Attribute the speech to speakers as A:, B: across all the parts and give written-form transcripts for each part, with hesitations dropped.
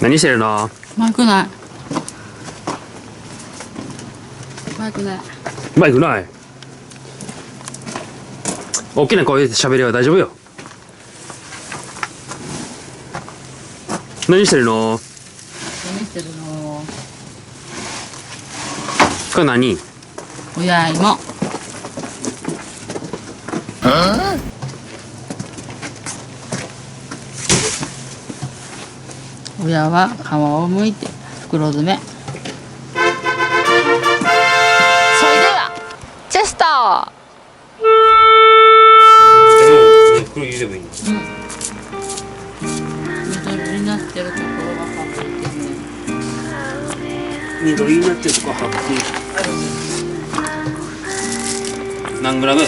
A: 何してるの？
B: マイクない。マイクない。
A: マイクない。大きな声で喋れば大丈夫よ。何してるの？
B: 何してるの？
A: これ何？
B: 親芋。親は皮を剥いて袋詰め。それではチェスト。
A: 袋入れればいいの？
B: 緑になってるところが省いてね。
A: 緑になってるとこ省いて。何グラム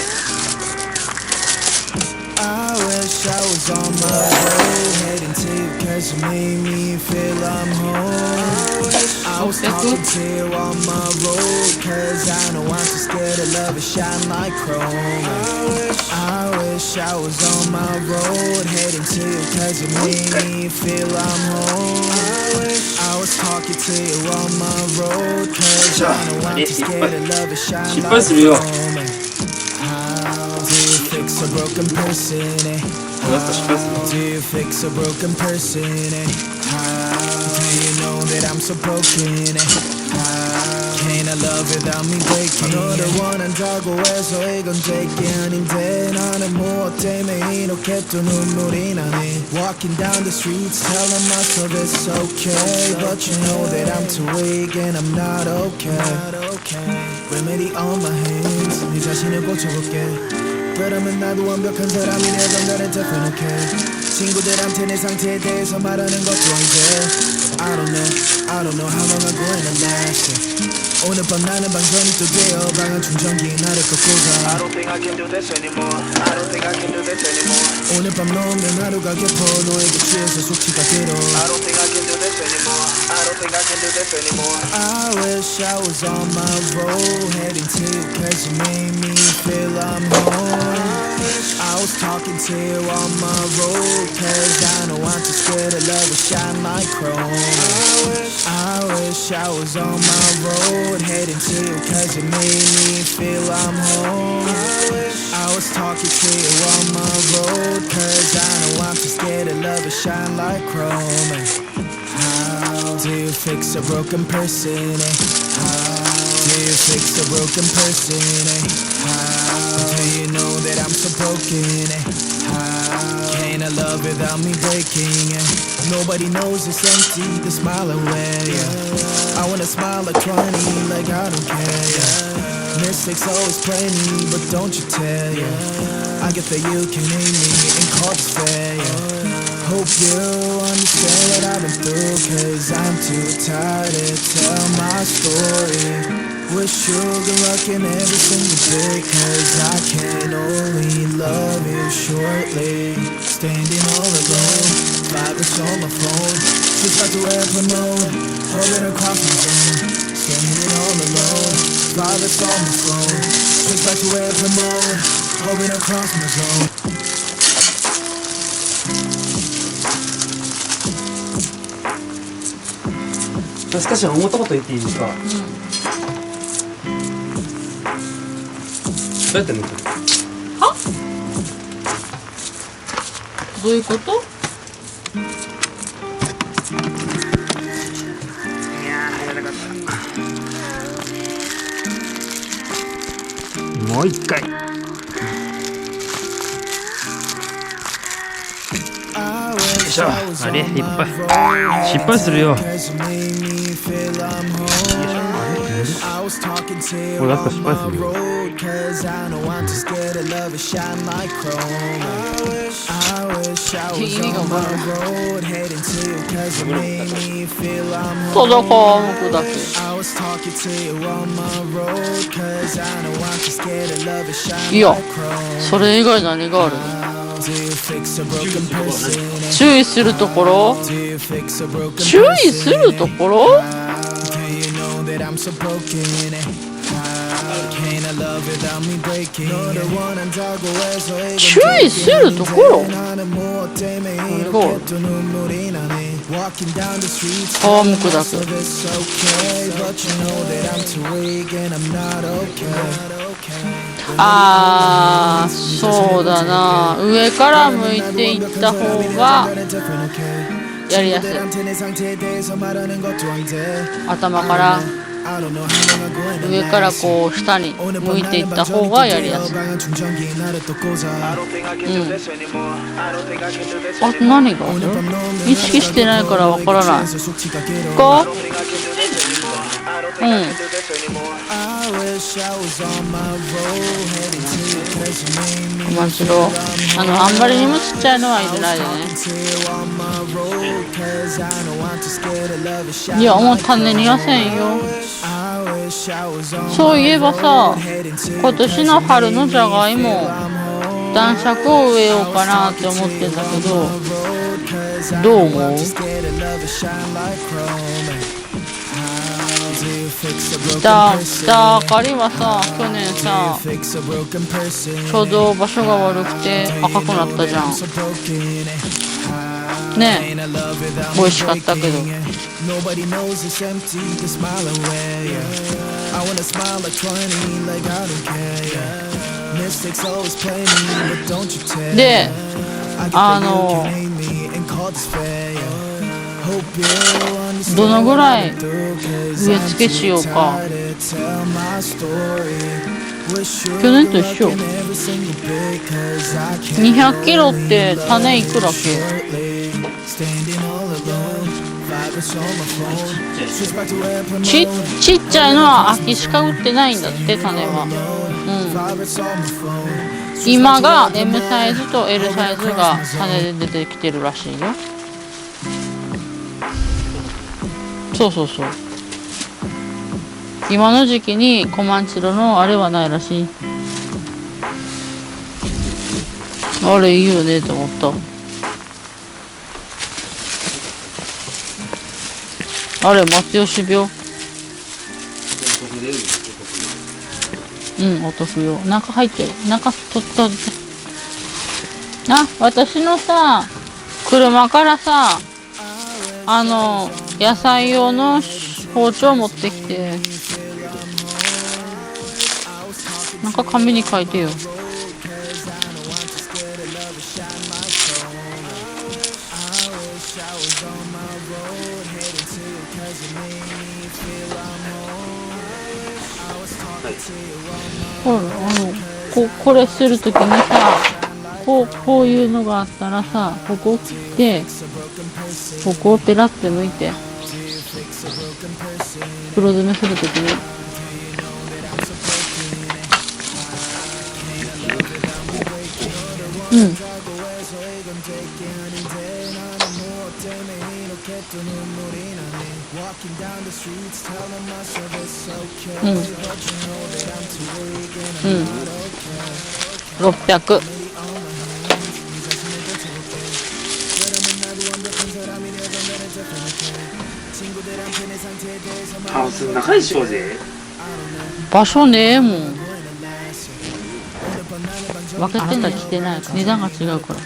C: ？I wish I was on my road, heading to you cause you made me feel I'm home. I was talking to you on my road cause I know I'm too scared to love it shine like chrome. I wish I was on my road, heading to you cause you made me feel I'm home. I was talking to you on my road cause I know I'm too scared to love it shine like chrome. Do you fix a broken person? Do you fix a broken person? Do you know that I'm so broken? Can't I love without me breaking? 너를 원한다고 해서 이건 될게 아닌데 나는 무엇 때문에 이렇게 또 눈물이 나네. Walking down the streets telling myself it's okay, but you know that I'm too weak and I'm not okay. Remedy on my hands 네 자신을 고쳐볼게. 그러면 나도 완벽한 사람이 되던 나를 defini게. 친구들한테 내 상태에 대해서 말하는 것도 이제 I don't know how long I'm going to last. 오늘 밤 나는 방전이 또 되어 방한 충전기에 나를 꺾고서 I don't think I can do this anymore. 오늘 밤 너면 하루가 깊어 너에게 취해서 숙취가 들어 I don't think I can do this anymore. I wish I was on my road, heading to you cause you made me feel I'm home. I was talking to you on my road cause I know I'm too scared to love it shine like chrome. I wish I was on my road, heading to you cause you made me feel I'm home. I was talking to you on my road cause I know I'm too scared to love it shine like chrome. How do you fix a broken person? How do you fix a broken person? How do you know that I'm so broken? How can I love without me breaking? Nobody knows it's empty, the smile away. I wanna smile like 20, like I don't care. Mistakes always plenty, but don't you tell I get that you can hate me and call this fair. Hope you understand what I've been through cause I'm too tired to tell my story. Wish you good luck in everything you did cause I can only love you shortly. Standing all alone, vibrates on my phone, just like the airplane mode, holding across my zone. Standing all alone, vibrates on my phone, just like the airplane mode, holding across my zone.
A: 少し思ったこと言っていいですか？どうやって抜くの？
B: は？どういうこと？
A: いやー、やらなかった。もう一回。よいしょ。あれ、いっぱい。失敗するよ。これだったら失敗するよ。
B: ただ皮むくだけ。いや、それ以外何があるの？注意するところ？注意するところ？注意するところ？何がある？
C: Walking down the streets,
B: 皮むくだ
C: so
B: け。
C: it's okay, but you know that I'm too weak and I'm not okay.
B: あー、そうだな。上から向いていった方がやりやすい。頭から上からこう下に向いていった方がやりやすい。あと何がある？意識してないからわからない。こう？面白い。あんまりにもちっちゃいのは入れないでね。いや、もう種にはせんよ。そういえばさ、今年の春のじゃがいも男爵を植えようかなって思ってんだけど、どう思う？北あかりはさ、去年さ、ちょうど場所が悪くて赤くなったじゃんね。美味しかったけど。で、どのぐらい植え付けしようか。去年と一緒。200キロって種いくらけ？ちっちゃいのは秋しか売ってないんだって、種は。今が M サイズと L サイズが種で出てきてるらしいよ。そうそうそう。今の時期にコマンチロのあれはないらしい。あれいいよねと思った。あれ松吉病。お得よ。中入ってる。中取って。私のさ、車からさ、野菜用の包丁持ってきて、なんか紙に書いてよ。これするときにさ、こういうのがあったらさ、ここを切ってここをペラって剥いて黒詰めするときに600。
A: ハウスの中でしょうぜ。
B: 場所ねえもん。分けてんだ来てないから値段が違うから。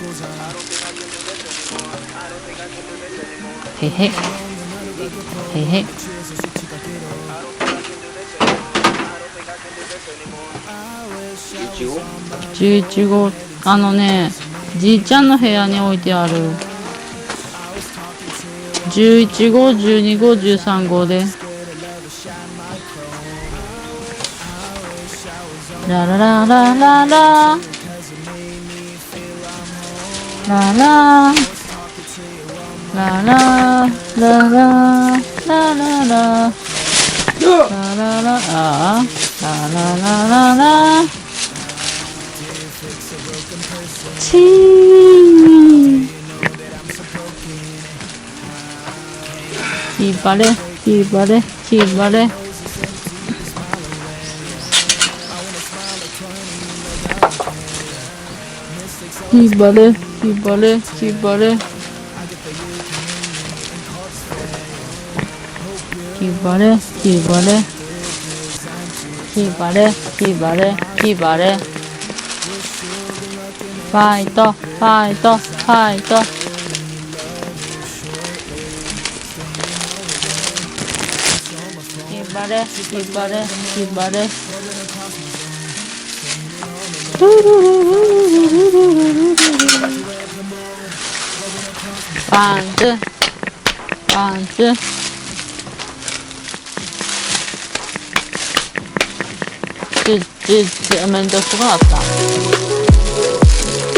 B: へへへへ。11号じいちゃんの部屋に置いてある。11号、12号、13号で。ラララララララララララララララララチーキーバレキーバレキーバレキーバレキーバレキーバレキーバレキーバレキーバレキーバレキーバレファイトファイトファイトれ引っ張れ引っ張れ。パンツパンツ。めんどくさくなった。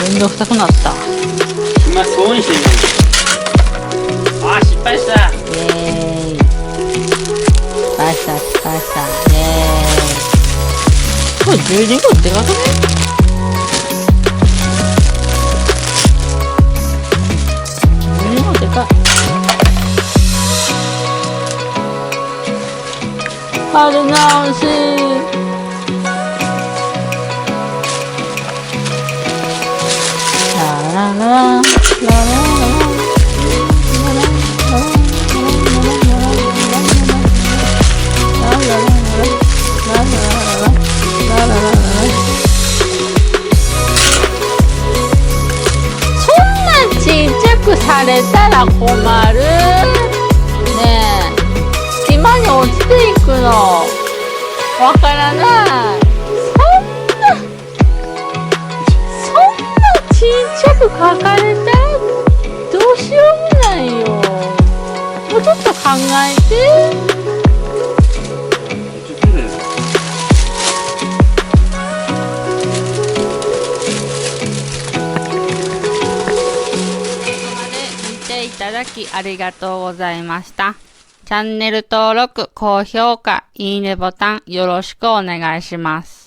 B: めんどくさくなった。
A: 今そうにしてみる。あー失敗した。
B: イエーイ。失敗した失敗した。イエーイ。これ12号でかくね。12号でかい。春直し。ラララララそんなちっちゃくされたら困るねえ。隙間に落ちていくのわからない。ちっちゃく書かれたらどうしようもないよ。もうちょっと考えて。見ていただきありがとうございました。チャンネル登録、高評価、いいねボタンよろしくお願いします。